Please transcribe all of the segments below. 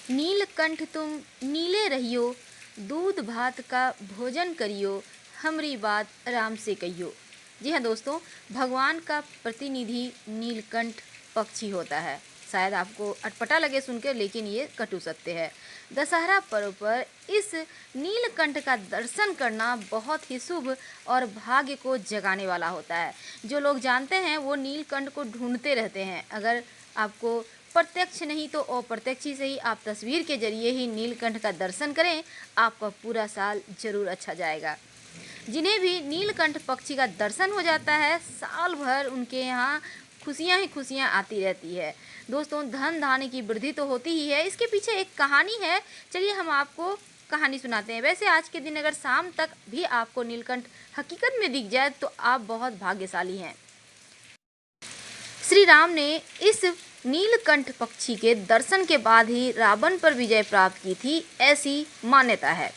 नीलकंठ तुम नीले रहियो, दूध भात का भोजन करियो, हमरी बात राम से कहियो। जी हाँ दोस्तों, भगवान का प्रतिनिधि नीलकंठ पक्षी होता है। शायद आपको अटपटा लगे सुनकर, लेकिन ये कटु सत्य है। दशहरा पर्व पर इस नीलकंठ का दर्शन करना बहुत ही शुभ और भाग्य को जगाने वाला होता है। जो लोग जानते हैं वो नीलकंठ को ढूंढते रहते हैं। अगर आपको प्रत्यक्ष नहीं तो अप्रत्यक्ष से ही आप तस्वीर के जरिए ही नीलकंठ का दर्शन करें, आपका पूरा साल जरूर अच्छा जाएगा। जिन्हें भी नीलकंठ पक्षी का दर्शन हो जाता है, साल भर उनके यहाँ खुशियाँ ही खुशियाँ आती रहती है। दोस्तों, धन धान्य की वृद्धि तो होती ही है, इसके पीछे एक कहानी है। चलिए हम आपको कहानी सुनाते हैं। वैसे आज के दिन अगर शाम तक भी आपको नीलकंठ हकीकत में दिख जाए तो आप बहुत भाग्यशाली हैं। श्री राम ने इस नीलकंठ पक्षी के दर्शन के बाद ही रावण पर विजय प्राप्त की थी, ऐसी मान्यता है।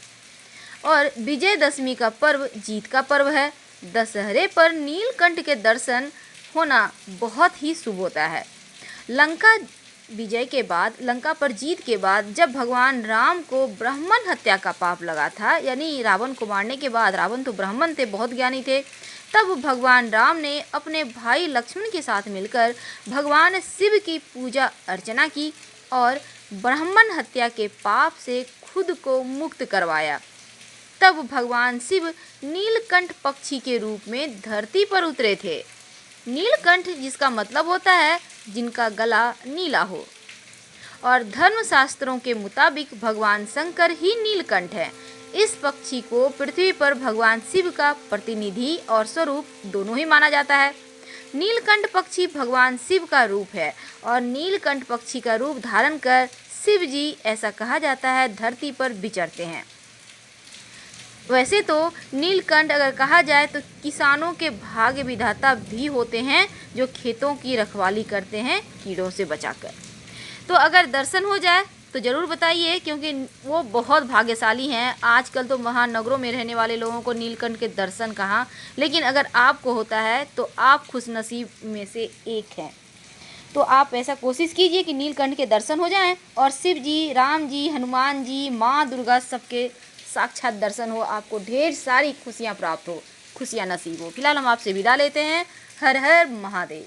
और विजयदशमी का पर्व जीत का पर्व है। दशहरे पर नीलकंठ के दर्शन होना बहुत ही शुभ होता है। लंका विजय के बाद, लंका पर जीत के बाद जब भगवान राम को ब्राह्मण हत्या का पाप लगा था, यानी रावण को मारने के बाद, रावण तो ब्राह्मण थे, बहुत ज्ञानी थे, तब भगवान राम ने अपने भाई लक्ष्मण के साथ मिलकर भगवान शिव की पूजा अर्चना की और ब्राह्मण हत्या के पाप से खुद को मुक्त करवाया। तब भगवान शिव नीलकंठ पक्षी के रूप में धरती पर उतरे थे। नीलकंठ जिसका मतलब होता है जिनका गला नीला हो, और धर्मशास्त्रों के मुताबिक भगवान शंकर ही नीलकंठ है। इस पक्षी को पृथ्वी पर भगवान शिव का प्रतिनिधि और स्वरूप दोनों ही माना जाता है। नीलकंठ पक्षी भगवान शिव का रूप है और नीलकंठ पक्षी का रूप धारण कर शिव जी, ऐसा कहा जाता है, धरती पर विचरते हैं। वैसे तो नीलकंठ अगर कहा जाए तो किसानों के भाग्य विधाता भी होते हैं, जो खेतों की रखवाली करते हैं कीड़ों से बचाकर। तो अगर दर्शन हो जाए तो ज़रूर बताइए, क्योंकि वो बहुत भाग्यशाली हैं। आजकल तो महानगरों में रहने वाले लोगों को नीलकंठ के दर्शन कहाँ, लेकिन अगर आपको होता है तो आप खुशनसीब में से एक हैं। तो आप ऐसा कोशिश कीजिए कि नीलकंठ के दर्शन हो जाएं और शिव जी, राम जी, हनुमान जी, माँ दुर्गा सबके साक्षात दर्शन हो, आपको ढेर सारी खुशियाँ प्राप्त हो, खुशियाँ नसीब हो। फिलहाल हम आपसे विदा लेते हैं। हर हर महादेव।